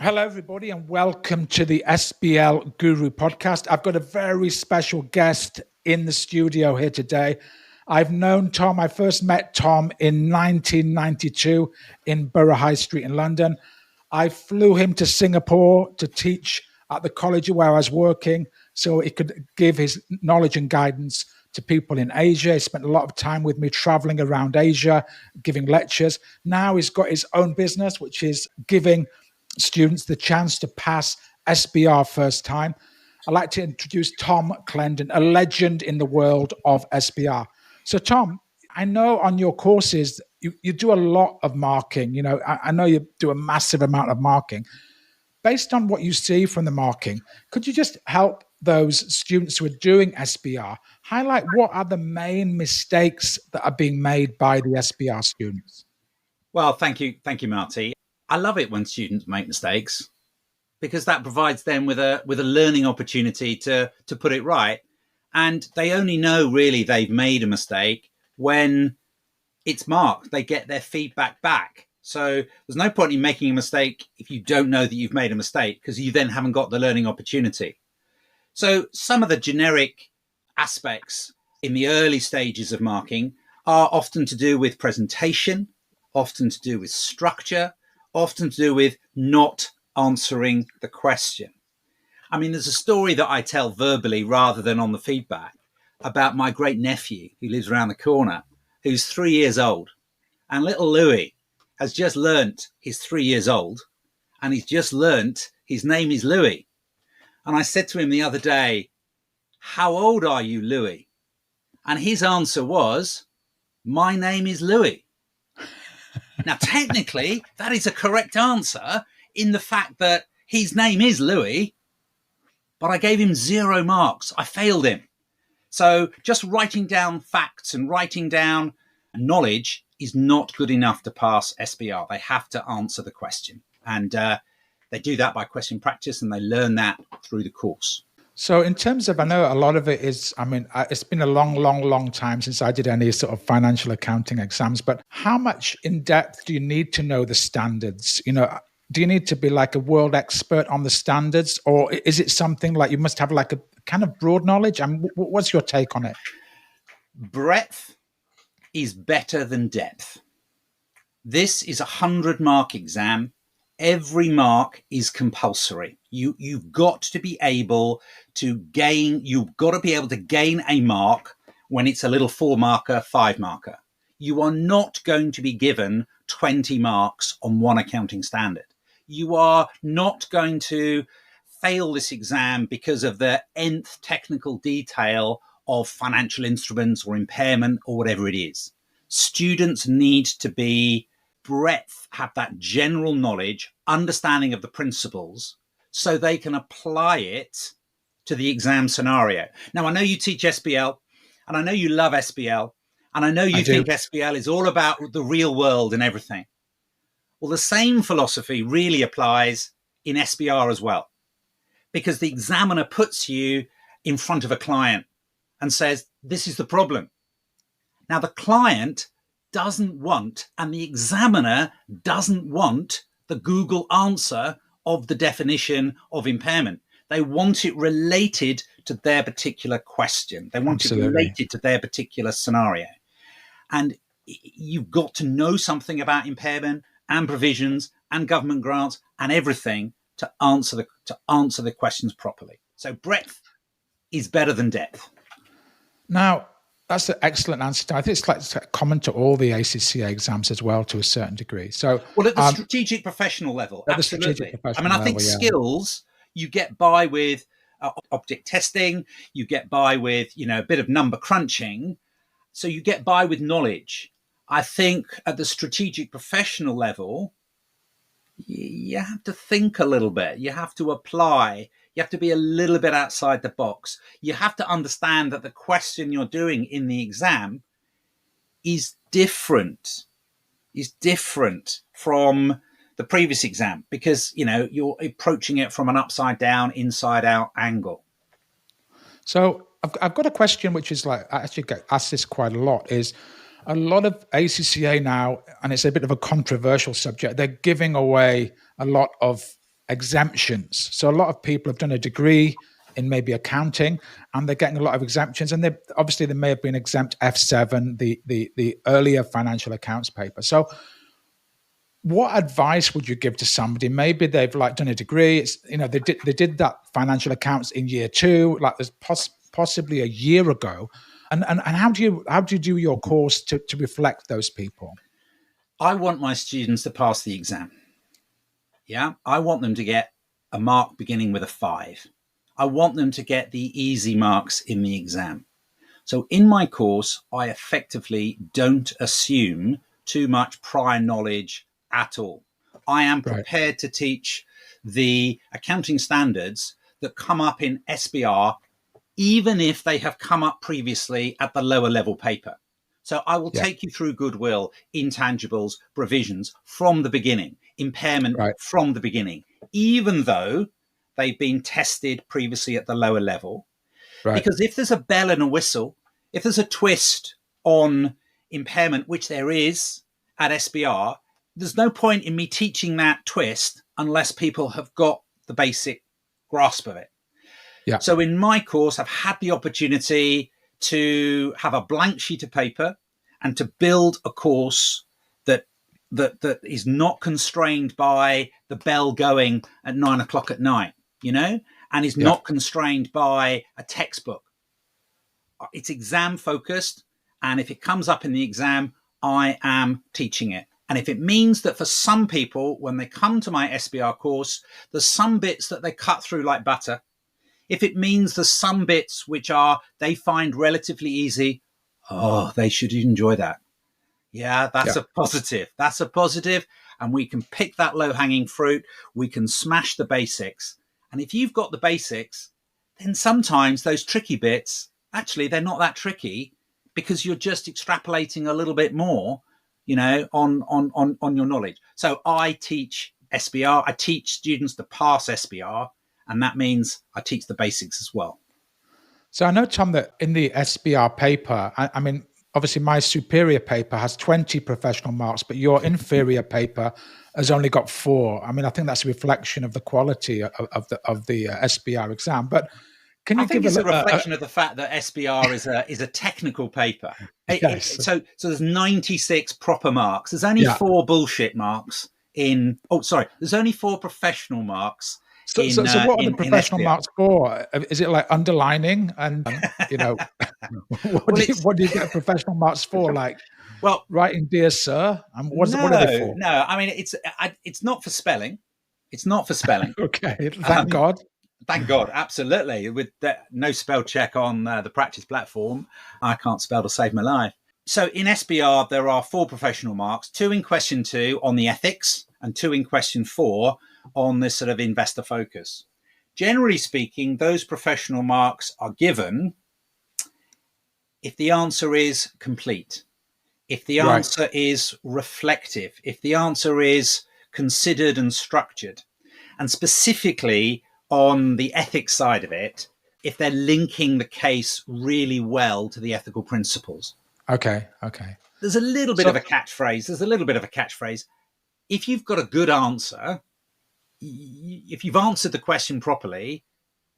Hello, everybody, and welcome to the SBL Guru podcast. I've got a very special guest in the studio here today. I've known Tom. I first met Tom in 1992 in Borough High Street in London. I flew him to Singapore to teach at the college where I was working so he could give his knowledge and guidance to people in Asia. He spent a lot of time with me traveling around Asia, giving lectures. Now he's got his own business, which is giving students the chance to pass SBR first time. I'd like to introduce Tom Clendon, a legend in the world of SBR. So, Tom, I know on your courses, you do a lot of marking. You know, I know you do a massive amount of marking. Based on what you see from the marking, could you just help those students who are doing SBR highlight what are the main mistakes that are being made by the SBR students? Well, thank you, Marty. I love it when students make mistakes because that provides them with a learning opportunity to put it right. And they only know really they've made a mistake when it's marked. They get their feedback back. So there's no point in making a mistake if you don't know that you've made a mistake because you then haven't got the learning opportunity. So some of the generic aspects in the early stages of marking are often to do with presentation, often to do with structure, often to do with not answering the question. I mean, there's a story that I tell verbally rather than on the feedback about my great nephew who lives around the corner, who's 3 years old. And little Louis has just learnt he's 3 years old and he's just learnt his name is Louis. And I said to him the other day, "How old are you, Louis?" And his answer was, "My name is Louis." Now, technically, that is a correct answer in the fact that his name is Louis, but I gave him 0 marks. I failed him. So just writing down facts and writing down knowledge is not good enough to pass SBR. They have to answer the question. And they do that by question practice, and they learn that through the course. So in terms of, I know a lot of it is, I mean, it's been a long time since I did any sort of financial accounting exams, but how much in depth do you need to know the standards? You know, do you need to be like a world expert on the standards, or is it something like you must have like a kind of broad knowledge? I mean, what's your take on it? Breadth is better than depth. This is a 100-mark exam. Every mark is compulsory. You've got to be able to gain, a mark when it's a little 4-marker, 5-marker. You are not going to be given 20 marks on one accounting standard. You are not going to fail this exam because of the nth technical detail of financial instruments or impairment or whatever it is. Students need to be breadth, have that general knowledge, understanding of the principles, so they can apply it to the exam scenario. Now, I know you teach SBL, and I know you love SBL, and I know you think SBL is all about the real world and everything. Well, the same philosophy really applies in SBR as well, because the examiner puts you in front of a client and says, this is the problem. Now, the client doesn't want, and the examiner doesn't want the Google answer of the definition of impairment. They want it related to their particular question. They want it related to their particular scenario. And you've got to know something about impairment and provisions and government grants and everything to answer the questions properly. So breadth is better than depth. Now, that's an excellent answer. I think it's common to all the ACCA exams as well, to a certain degree. So, well, at the strategic professional level, absolutely. I think skills you get by with object testing, you get by with a bit of number crunching, so you get by with knowledge. I think at the strategic professional level, you have to think a little bit. You have to apply. You have to be a little bit outside the box. You have to understand that the question you're doing in the exam is different from the previous exam because, you're approaching it from an upside down, inside out angle. So I've got a question, which is like, I actually get asked this quite a lot, is a lot of ACCA now, and it's a bit of a controversial subject, they're giving away a lot of exemptions. So a lot of people have done a degree in maybe accounting, and they're getting a lot of exemptions. And they may have been exempt F7, the earlier financial accounts paper. So what advice would you give to somebody? Maybe they've like done a degree. It's, they did that financial accounts in year 2, like there's possibly a year ago. And how do you do your course to reflect those people? I want my students to pass the exam. Yeah, I want them to get a mark beginning with a 5. I want them to get the easy marks in the exam. So in my course, I effectively don't assume too much prior knowledge at all. I am prepared to teach the accounting standards that come up in SBR, even if they have come up previously at the lower level paper. So I will take you through goodwill, intangibles, provisions from the beginning, impairment from the beginning, even though they've been tested previously at the lower level. Because if there's a bell and a whistle, if there's a twist on impairment, which there is at SBR, there's no point in me teaching that twist unless people have got the basic grasp of it. Yeah. So in my course, I've had the opportunity to have a blank sheet of paper and to build a course that is not constrained by the bell going at 9 o'clock at night, and is not constrained by a textbook. It's exam focused. And if it comes up in the exam, I am teaching it. And if it means that for some people, when they come to my SBR course, there's some bits that they cut through like butter. If it means there's some bits which they find relatively easy, they should enjoy that. Yeah, that's a positive. That's a positive. And we can pick that low-hanging fruit. We can smash the basics. And if you've got the basics, then sometimes those tricky bits, actually, they're not that tricky because you're just extrapolating a little bit more, on your knowledge. So I teach SBR. I teach students to pass SBR. And that means I teach the basics as well. So I know, Tom, that in the SBR paper, I mean, obviously my superior paper has 20 professional marks, but your inferior paper has only got 4. I mean, I think that's a reflection of the quality of the SBR exam. But can you give it's a reflection of the fact that SBR is a technical paper. Yes. So there's 96 proper marks. There's only 4 bullshit marks there's only 4 professional marks. So what are the professional marks for? Is it like underlining and, what do you get professional marks for? Like, writing "Dear Sir"? And what are they for? No, I mean, it's not for spelling. It's not for spelling. Okay, thank God. Thank God, absolutely. With no spell check on the practice platform, I can't spell to save my life. So in SBR, there are 4 professional marks, 2 in question 2 on the ethics and 2 in question 4 on this sort of investor focus. Generally speaking, those professional marks are given if the answer is complete, if the answer is reflective, if the answer is considered and structured, and specifically on the ethics side of it, if they're linking the case really well to the ethical principles. Okay. There's a little bit of a catchphrase. If you've got a good answer, if you've answered the question properly,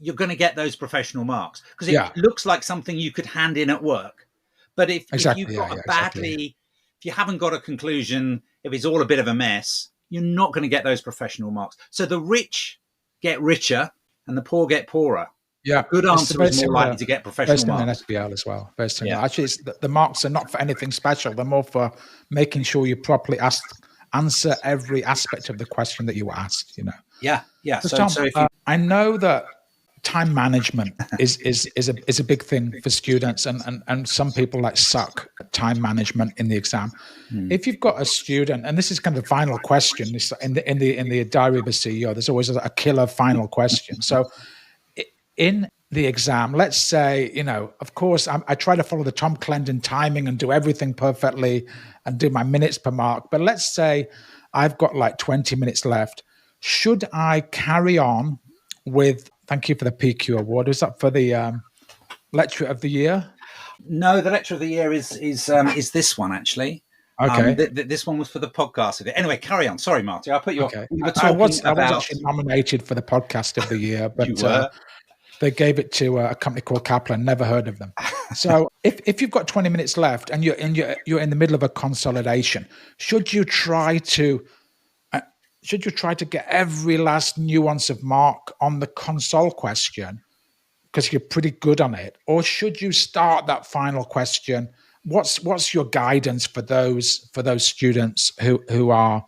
you're going to get those professional marks because it looks like something you could hand in at work. But if you've got if you haven't got a conclusion, if it's all a bit of a mess, you're not going to get those professional marks. So the rich get richer and the poor get poorer. Yeah, good answer is more likely to get professional marks. In SBL as well. Very similar. Actually, the marks are not for anything special. They're more for making sure you properly answer every aspect of the question that you were asked. Yeah. So Tom, I know that time management is a big thing for students, and some people suck at time management in the exam. If you've got a student, and this is kind of the final question in the diary of a CEO, there's always a killer final question. So in the exam, let's say, of course, I try to follow the Tom Clendon timing and do everything perfectly and do my minutes per mark. But let's say I've got 20 minutes left. Should I carry on with, thank you for the PQ award. Is that for the lecture of the year? No, the lecture of the year is this one, actually. Okay. This one was for the podcast. Anyway, carry on. Sorry, Marty. I put you Okay. off. We were I talking was about... actually nominated for the podcast of the year, but You were? they gave it to a company called Kaplan. Never heard of them. So if you've got 20 minutes left and you're in the middle of a consolidation, should you try to get every last nuance of mark on the console question because you're pretty good on it, or should you start that final question? What's your guidance for those students who are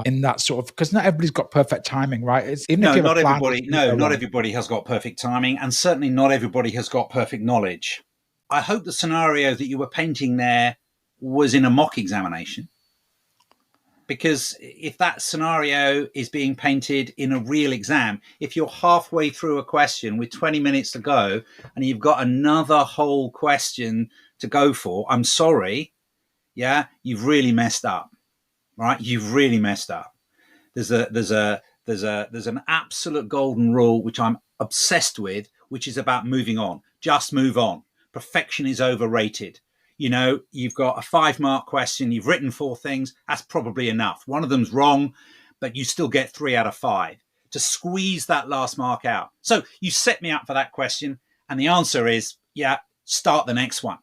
in that sort of, because not everybody's got perfect timing, right? Not everybody has got perfect timing, and certainly not everybody has got perfect knowledge. I hope the scenario that you were painting there was in a mock examination, because if that scenario is being painted in a real exam, if you're halfway through a question with 20 minutes to go and you've got another whole question to go for, I'm sorry, you've really messed up, right? You've really messed up. There's an absolute golden rule which I'm obsessed with, which is about moving on. Just move on. Perfection is overrated. You've got a 5-mark question. You've written 4 things. That's probably enough. One of them's wrong, but you still get 3 out of 5 to squeeze that last mark out. So you set me up for that question, and the answer is, start the next one,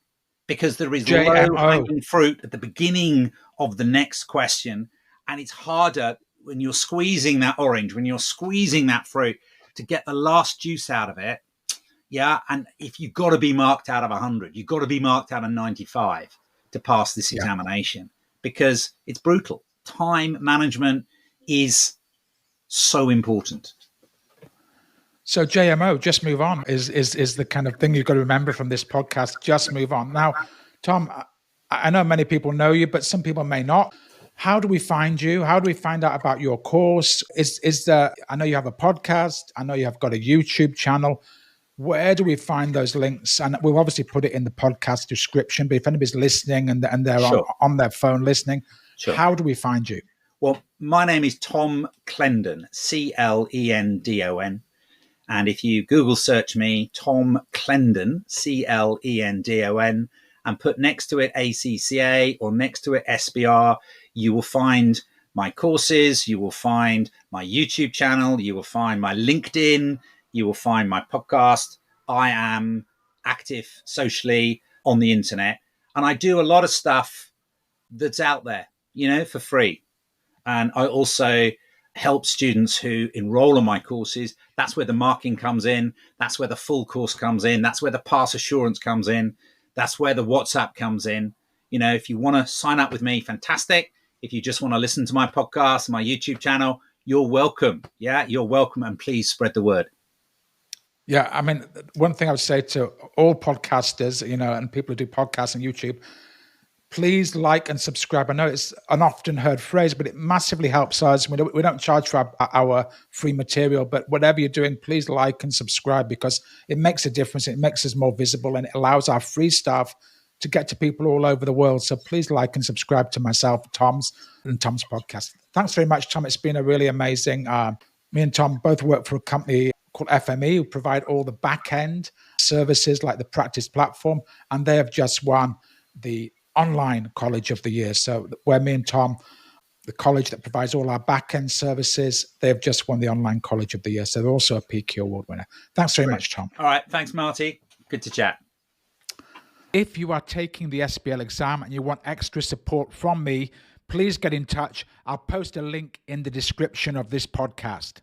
because there is low-hanging fruit at the beginning of the next question, and it's harder when you're squeezing that orange, when you're squeezing that fruit to get the last juice out of it. And if you've got to be marked out of 100, you've got to be marked out of 95 to pass this examination, because it's brutal. Time management is so important. So JMO, just move on, is the kind of thing you've got to remember from this podcast. Just move on. Now, Tom, I know many people know you, but some people may not. How do we find you? How do we find out about your course? I know you have a podcast. I know you have got a YouTube channel. Where do we find those links? And we'll obviously put it in the podcast description, but if anybody's listening and they're on their phone listening, how do we find you? Well, my name is Tom Clendon, Clendon. And if you Google search me, Tom Clendon, Clendon, and put next to it ACCA or next to it SBR, you will find my courses, you will find my YouTube channel, you will find my LinkedIn, you will find my podcast. I am active socially on the internet, and I do a lot of stuff that's out there, for free. And I also help students who enroll on my courses. That's where the marking comes in. That's where the full course comes in. That's where the pass assurance comes in. That's where the WhatsApp comes in. If you want to sign up with me, fantastic. If you just want to listen to my podcast, my YouTube channel, you're welcome. You're welcome. And please spread the word. Yeah, I mean, one thing I would say to all podcasters, and people who do podcasts on YouTube, please like and subscribe. I know it's an often heard phrase, but it massively helps us. We don't charge for our free material, but whatever you're doing, please like and subscribe, because it makes a difference. It makes us more visible, and it allows our free stuff to get to people all over the world. So please like and subscribe to myself, Tom's podcast. Thanks very much, Tom. It's been a really amazing. Me and Tom both work for a company called FME, who provide all the back-end services like the practice platform, and they have just won the online college of the year. So where me and Tom, the college that provides all our back-end services, they've just won the online college of the year. So they're also a PQ award winner. Thanks very much, Tom. All right. Thanks, Marty. Good to chat. If you are taking the SBL exam and you want extra support from me, please get in touch. I'll post a link in the description of this podcast.